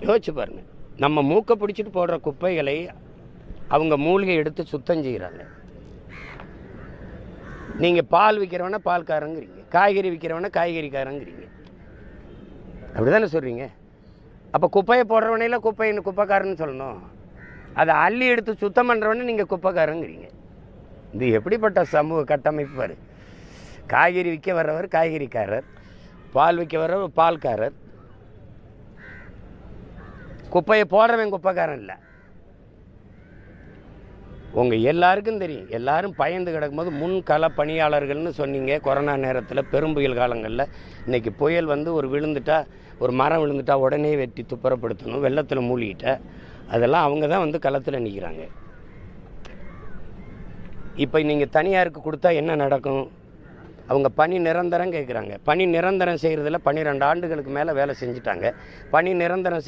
யோசிச்சு பாருங்க. நம்ம மூக்கை பிடிச்சிட்டு போடுற குப்பைகளை அவங்க மூலிகை எடுத்து சுத்தம் செய்கிறாங்க. நீங்கள் பால் விற்கிறவனா பால்காரங்கிறீங்க, காய்கறி விற்கிறவனா காய்கறிக்காரங்கிறீங்க, அப்படி தானே சொல்கிறீங்க? அப்போ குப்பையை போடுறவனையில் குப்பைக்காரன்னு சொல்லணும். அதை அள்ளி எடுத்து சுத்தம் பண்ணுறவனே நீங்கள் குப்பைக்காரங்கிறீங்க. இது எப்படிப்பட்ட சமூக கட்டமைப்பு பாரு. காய்கறி விற்க வர்றவர் காய்கறிக்காரர், பால் விற்க வர்றவர் பால்காரர், குப்பையை போடுறவன் குப்பைக்காரன் இல்லை. உங்கள் எல்லாருக்கும் தெரியும். எல்லாரும் பயந்து கிடக்கும்போது முன்கள பணியாளர்கள்னு சொன்னீங்க. கொரோனா நேரத்தில் பெரும்புயல் காலங்களில் இன்றைக்கி புயல் வந்து ஒரு மரம் விழுந்துட்டா உடனே வெட்டி துப்புரப்படுத்தணும், வெள்ளத்தில் மூழ்கிட்ட அதெல்லாம் அவங்க தான் வந்து களத்தில் நிற்கிறாங்க. இப்போ நீங்கள் தனியாருக்கு கொடுத்தா என்ன நடக்கும்? அவங்க பணி நிரந்தரம் கேட்குறாங்க. பணி நிரந்தரம் செய்கிறதுல 12 ஆண்டுகளுக்கு மேலே வேலை செஞ்சுட்டாங்க. பணி நிரந்தரம்